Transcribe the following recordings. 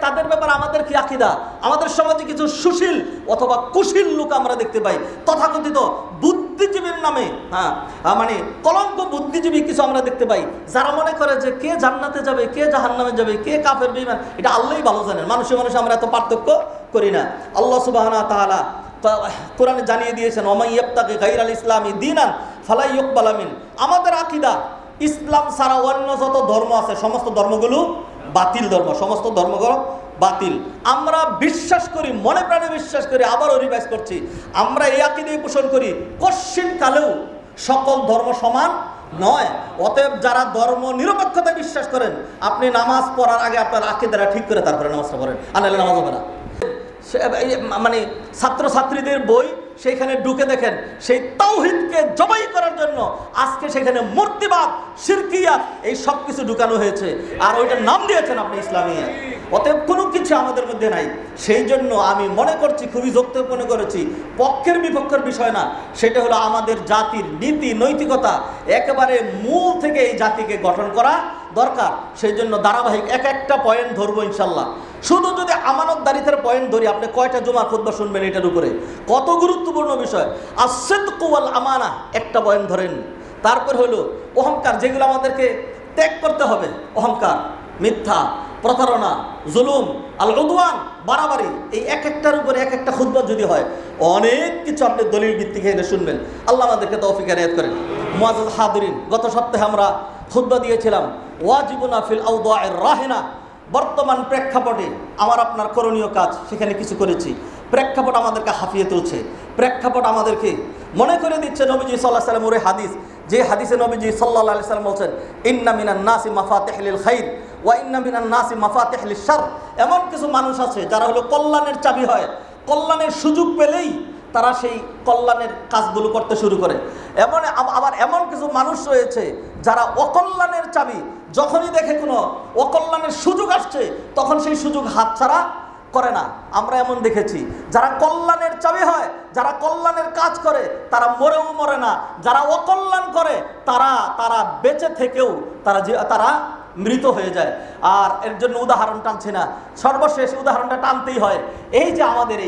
তাদের ব্যাপারে আমাদের কি আকীদা? আমাদের সমাজে কিছু সুশীল অথবা কুশীল লোক আমরা দেখতে পাই, তথাকথিত বুদ্ধিজীবীর নামে, মানে কলঙ্ক বুদ্ধিজীবী কিছু আমরা দেখতে পাই, যারা মনে করে যে কে জান্নাতে যাবে, কে জাহান্নামে যাবে, কে কাফের বেঈমান, এটা আল্লাহই ভালো জানেন। মানুষে আমরা এত পার্থক্য করি না। আল্লাহ সুবহানাহু ওয়া তাআলা কোরআনে জানিয়ে দিয়েছেন, ওয়া মান ইয়াবতাগি গায়রাল ইসলামি দীনান ফালা ইউকবালা মিন। আমাদের আকীদা, ইসলাম ছাড়া অন্য যত ধর্ম আছে সমস্ত ধর্মগুলো বাতিল ধর্ম, সমস্ত ধর্মগুলো বাতিল। আমরা বিশ্বাস করি, মনে প্রাণে বিশ্বাস করি, আবারও রিভাইজ করছি, আমরা এই আকীদাই পোষণ করি, কশ্চিন কালেও সকল ধর্ম সমান নয়। অতএব যারা ধর্ম নিরপেক্ষতা বিশ্বাস করেন, আপনি নামাজ পড়ার আগে আপনার আকীদাটা ঠিক করে তারপরে নামাজটা পড়েন, আনালে নামাজ হবে না। মানে ছাত্রছাত্রীদের বই সেইখানে ঢুকে দেখেন, সেই তাওহীদকে জবাই করার জন্য আজকে সেখানে মূর্তিবাদ, শিরকিয়াত, এই সব কিছু ঢুকানো হয়েছে, আর ওইটার নাম দিয়েছেন আপনি ইসলামিয়া। অতএব কোনো কিছু আমাদের মধ্যে নাই। সেই জন্য আমি মনে করছি, খুবই যৌক্তিক মনে করেছি, পক্ষের বিপক্ষের বিষয় না, সেটা হলো আমাদের জাতির নীতি নৈতিকতা একেবারে মূল থেকে এই জাতিকে গঠন করা দরকার। সেই জন্য ধারাবাহিক একটা পয়েন্ট ধরবো ইনশাল্লাহ। শুধু যদি আমানতদারিতার পয়েন্ট ধরি, আপনি কয়টা জুমার খুতবা শুনবেন এটার উপরে, কত গুরুত্বপূর্ণ বিষয়। as-sidqu wal আমানা একটা পয়েন্ট ধরেন। তারপর হলো অহংকার, যেগুলো আমাদেরকে ত্যাগ করতে হবে। অহংকার, মিথ্যা, প্রতারণা, জুলুম, আল-উদওয়ান, বাড়াবাড়ি, এই একটার উপরে একটা খুতবা যদি হয়, অনেক কিছু আপনি দলিল ভিত্তিক এনে শুনবেন। আল্লাহ আমাদেরকে তৌফিক এনায়েত করেন। মুআজ্জাজ হাদিরিন, গত সপ্তাহে আমরা খুতবা দিয়েছিলাম ওয়াজিবুনা ফিল আওদাইর রাহিনা। বর্তমান প্রেক্ষাপটে আমার আপনার করণীয় কাজ, সেখানে কিছু করেছি। প্রেক্ষাপট আমাদেরকে হাফিয়ে তুলছে, প্রেক্ষাপট আমাদেরকে মনে করে দিচ্ছে নবীজি সাল্লাল্লাহু আলাইহি ওয়াসাল্লামের হাদিস, যে হাদিসে নবীজি সাল্লাল্লাহু আলাইহি ওয়াসাল্লাম বলছেন, ইন্না মিনান নাসি মাফাতিহুল খাইর ওয়া ইন্না মিনান নাসি মাফাতিহুল শার। এমন কিছু মানুষ আছে যারা হলো কল্যাণের চাবি হয়, কল্যাণের সুযোগ পেলেই তারা সেই কল্যাণের কাজগুলো করতে শুরু করে। আবার এমন কিছু মানুষ রয়েছে যারা অকল্যাণের চাবি, যখনই দেখে কোনো অকল্যাণের সুযোগ আসছে তখন সেই সুযোগ হাতছাড়া করে না। আমরা এমন দেখেছি, যারা কল্যাণের চাবি হয়, যারা কল্যাণের কাজ করে, তারা মরেও মরে না। যারা অকল্যাণ করে তারা বেঁচে থেকেও তারা মৃত হয়ে যায়। আর এর জন্য উদাহরণ টানছি না, সর্বশেষ উদাহরণটা টানতেই হয়। এই যে আমাদের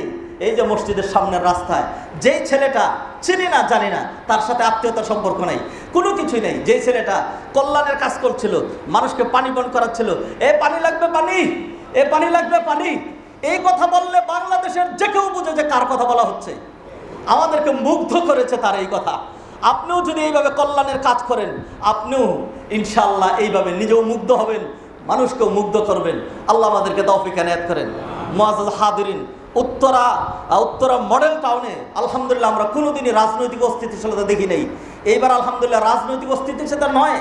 এই যে মসজিদের সামনের রাস্তায় যেই ছেলেটা চিনি না জানি না, তার সাথে আত্মীয়তার সম্পর্ক নাই, কোনো কিছুই নেই, যেই ছেলেটা কল্যাণের কাজ করছিল, মানুষকে পানি পান করাচ্ছিল, এ পানি লাগবে পানি, এ পানি লাগবে পানি, এই কথা বললে বাংলাদেশের যে কেউ বুঝে যে কার কথা বলা হচ্ছে। আমাদেরকে মুগ্ধ করেছে তার এই কথা। আপনিও যদি এইভাবে কল্যাণের কাজ করেন, আপনিও ইনশাআল্লাহ এইভাবে নিজেও মুগ্ধ হবেন, মানুষকেও মুগ্ধ করবেন। আল্লাহ আমাদেরকে তৌফিক এনায়েত করেন। মুআজ্জাজ হাদিরিন, উত্তরা মডেল টাউনে আলহামদুলিল্লাহ আমরা কোনোদিনই রাজনৈতিক অস্থিতিশীলতা দেখি নাই। এইবার আলহামদুলিল্লাহ রাজনৈতিক অস্থিতিশীলতা নয়,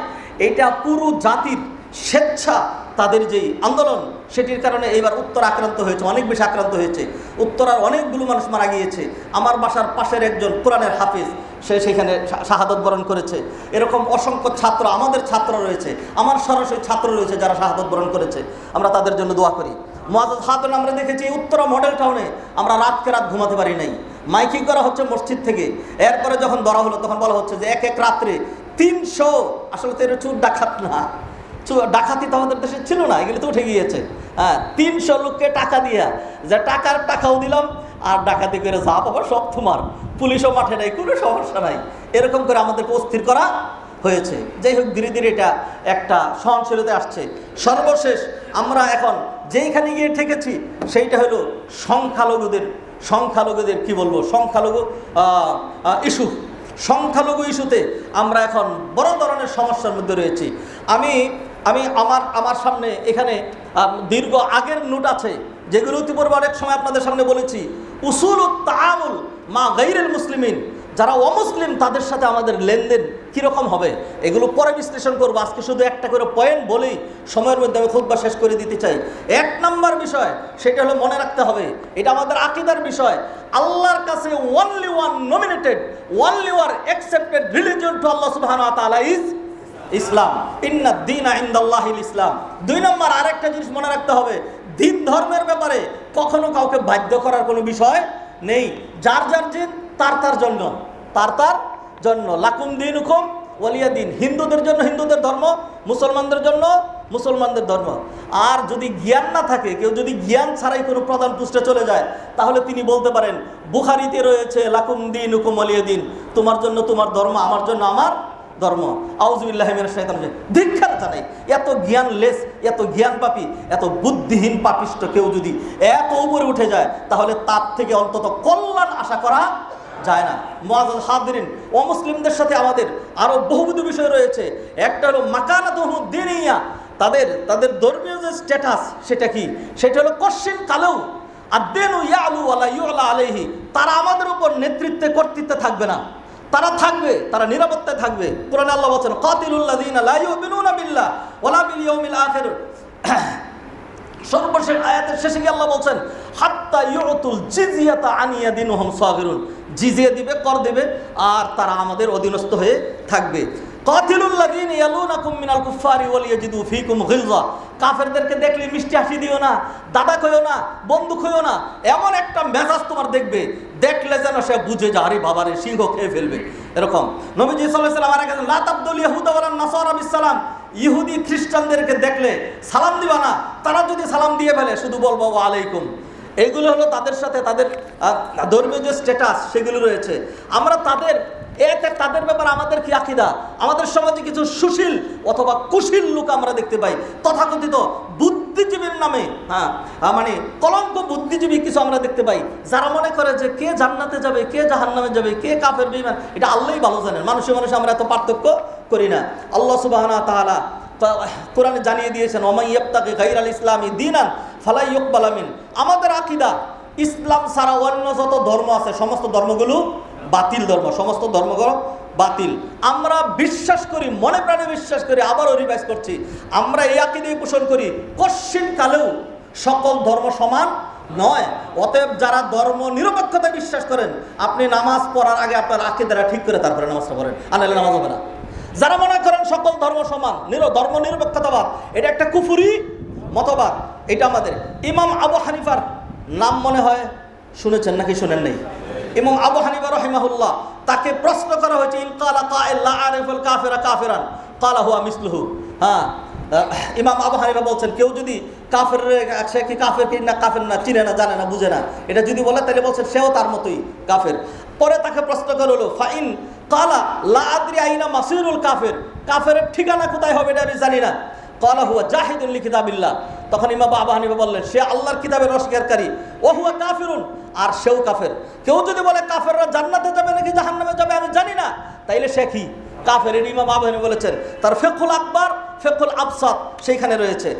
এটা পুরো জাতির স্বেচ্ছা, তাদের যেই আন্দোলন, সেটির কারণে এইবার উত্তর আক্রান্ত হয়েছে, অনেক বেশি আক্রান্ত হয়েছে। উত্তরার অনেকগুলো মানুষ মারা গিয়েছে। আমার বাসার পাশের একজন কোরআনের হাফিজ, সে সেখানে শাহাদত বরণ করেছে। এরকম অসংখ্য ছাত্র, আমাদের ছাত্র রয়েছে, আমার সরাসরি ছাত্র রয়েছে যারা শাহাদত বরণ করেছে। আমরা তাদের জন্য দোয়া করি। মুআজ্জাজ হাদিরিন, আমরা দেখেছি উত্তরা মডেল টাউনে আমরা রাতকে রাত ঘুমাতে পারি নাই। মাইকিং করা হচ্ছে মসজিদ থেকে। এরপরে যখন ধরা হলো তখন বলা হচ্ছে যে এক রাত্রে 300, আসলে তো এটা চুর ডাকাত না, ডাকাতি তো আমাদের দেশে ছিল না, এগুলো তো উঠে গিয়েছে। 300 লোককে টাকা দিয়া, যে টাকাও দিলাম, আর ডাকাতি করে যা পাবো সব তোমার, পুলিশও মাঠে নাই, কোনো সমস্যা নাই, এরকম করে আমাদেরকে অস্থির করা হয়েছে। যাই হোক, ধীরে ধীরে এটা একটা সহনশীলতা আসছে। সর্বশেষ আমরা এখন যেইখানে গিয়ে ঠেকেছি সেইটা হলো সংখ্যালঘুদের কি বলবো, সংখ্যালঘু ইস্যুতে আমরা এখন বড় ধরনের সমস্যার মধ্যে রয়েছি। আমি আমার সামনে এখানে দীর্ঘ আগের নোট আছে, যেগুলো ইতিপূর্বে অনেক সময় আপনাদের সামনে বলেছি। উসুলুত তাআমুল মা গায়রিল মুসলিমিন, যারা অমুসলিম তাদের সাথে আমাদের লেনদেন কীরকম হবে, এগুলো পরে বিশ্লেষণ করবো। আজকে শুধু একটা করে পয়েন্ট বলেই সময়ের মধ্যে আমি খুতবা শেষ করে দিতে চাই। 1 নম্বর বিষয়, সেটা হলো মনে রাখতে হবে, এটা আমাদের আকীদার বিষয়। আল্লাহর কাছে only one nominated, only one accepted religion to Allah subhanahu wa ta'ala is ইসলাম। ইন্না দ্বীনা ইনদাল্লাহিল ইসলাম। 2 নম্বর আরেকটা জিনিস মনে রাখতে হবে, দিন ধর্মের ব্যাপারে কখনো কাউকে বাধ্য করার কোনো বিষয় নেই। যার দিন তার জন্য, লাকুম দীনুকুম ওয়ালিয়া দিন। হিন্দুদের জন্য হিন্দুদের ধর্ম, মুসলমানদের জন্য মুসলমানদের ধর্ম। আর যদি জ্ঞান না থাকে, কেউ যদি জ্ঞান ছাড়াই কোনো প্রধান পৃষ্ঠে চলে যায়, তাহলে তিনি বলতে পারেন বুখারীতে রয়েছে লাকুম দীনুকুম ওয়ালিয়া দীন, তোমার জন্য তোমার ধর্ম, আমার জন্য আমার ধর্ম। আউযুবিল্লাহি মিনাশ শাইতানির রাজিম। ধিক্কার জানাই, এত জ্ঞানলেস, এত জ্ঞান পাপী, এত বুদ্ধিহীন পাপিষ্ট কেউ যদি এত উপরে উঠে যায়, তাহলে তার থেকে অন্তত কল্যাণ আশা করা যায় না। মুআজ্জাজ হাদিরিন, অমুসলিমদের সাথে আমাদের আরো বহুবিধ বিষয় রয়েছে। একটা হলো মাকানাতুহুদ দীনিয়া, তাদের ধর্মীয় যে স্ট্যাটাস, সেটা কি? সেটা হলো কশিন কালেও আদ-দীনু ইয়ালু ওয়ালা ইউলা আলাইহি, তারা আমাদের উপর নেতৃত্বে কর্তৃত্বে থাকবে না, তারা থাকবে, তারা নিরাপত্তায় থাকবে। কোরআনে আল্লাহ বলেন কাতিলুল্লাযীনা লা ইউমিনুনা বিল্লাহ ওয়ালা বিল ইয়াউমিল আখির। সর্বশেষ আয়াতের শেষে গিয়ে আল্লাহ বলছেন হাত্তা ইউতুল জিজিয়াতা আন ইয়াদিন ওয়া হুম সাগিরুন, জিজিয়া দিবে, কর দিবে, আর তারা আমাদের অধীনস্থ হয়ে থাকবে। কাতিলুল্লাযীনা ইয়ালুনাকুম মিনাল কুফফারি ওয়া লিয়াজিদু ফীকুম গিলযা, কাফেরদেরকে দেখলে মিষ্টি হাসি দিও না, দাদা কইও না, বন্ধু কইও না, এমন একটা মেজাজ তোমার দেখবে, দেখলে যেন সে বুঝে যে আরে বাবারে সিংহ খেয়ে ফেলবে। এরকম নবীজি সাল্লাল্লাহু আলাইহি ওয়াসাল্লাম আরেকজন লা তাবদুল ইয়াহুদা ওয়ালা নাসারা বিসসালাম, ইহুদি খ্রিস্টানদেরকে দেখলে সালাম দিবা না, তারা যদি সালাম দিয়ে ফেলে শুধু বলবো ওয়া আলাইকুম। এগুলো হলো তাদের সাথে তাদের ধর্মীয় যে স্ট্যাটাস সেগুলো রয়েছে। আমরা তাদের ব্যাপারে আমাদের কি আকীদা? আমাদের সমাজে কিছু সুশীল অথবা কুশীল লোক আমরা দেখতে পাই, তথাকথিত বুদ্ধিজীবীর নামে, মানে কলঙ্ক বুদ্ধিজীবী কিছু আমরা দেখতে পাই, যারা মনে করে যে কে জান্নাতে যাবে, কে জাহান্নামে যাবে, কে কাফের বেঈমান, এটা আল্লাহই ভালো জানেন। মানুষে আমরা এত পার্থক্য করি না। আল্লাহ সুবহানাহু ওয়া তাআলা কোরআনে জানিয়ে দিয়েছেন ওয়া মান ইয়াবতাগি গায়রাল ইসলামি দীনান ফালা ইউকবালা মিন। আমাদের আকীদা ইসলাম ছাড়া অন্য যত ধর্ম আছে সমস্ত ধর্মগুলো বাতিল ধর্ম, সমস্ত ধর্মগুলো বাতিল। আমরা বিশ্বাস করি, মনে প্রাণে বিশ্বাস করি, আবারও রিভাইজ করছি, আমরা এই আকীদাই পোষণ করি কশ্চিন কালেও সকল ধর্ম সমান নয়। অতএব যারা ধর্ম নিরপেক্ষতা বিশ্বাস করেন, আপনি নামাজ পড়ার আগে আপনার আকীদাটা ঠিক করে তারপরে নামাজটা পড়েন, আনাইলে নামাজ হবে না। যারা মনে করেন সকল ধর্ম সমান, ধর্ম নিরপেক্ষতাবাদ, এটা একটা কুফরি মতবাদ। এটা আমাদের ইমাম আবু হানিফার নাম মনে হয় শুনেছেন নাকি শুনেন নাই? ইমাম আবু হানিফা রাহিমাহুল্লাহ, তাকে প্রশ্ন করা হয়েছে ইন ক্বালা কাইল লা আরিফুল কাফিরা কাফিরান ক্বালা হুয়া মিসলুহু। ইমাম আবু হানিফা বলছেন কেউ যদি কাফের, সে কি কাফের কি না কাফের না চিনে না, জানে না, বুঝে না, এটা যদি বলে তাহলে বলছেন সেও তার মতোই কাফের। পরে তাকে প্রশ্ন করা হলো ফাইন ক্বালা লা আদরি আইনা মাসিরুল কাফির, কাফেরের ঠিকানা কোথায় হবে এটা আমি জানি না। ক্বালা হুয়া জাহিদুন লিকিতাবিল্লাহ, তখন ইমাম আবু হানিফা বললেন সে আল্লাহর কিতাবের অস্বীকারী, ও হুয়া কাফিরুন, আর সেও কাফের। কেউ যদি বলে কাফেররা জান্নাতে যাবে নাকি জাহান্নামে যাবে আমি জানি না, তাইলে সে কি কাফের। ইমাম আবু হানিফা বলেছেন তার ফিকহুল আকবার, ফিকহুল আবসাত সেইখানে রয়েছে।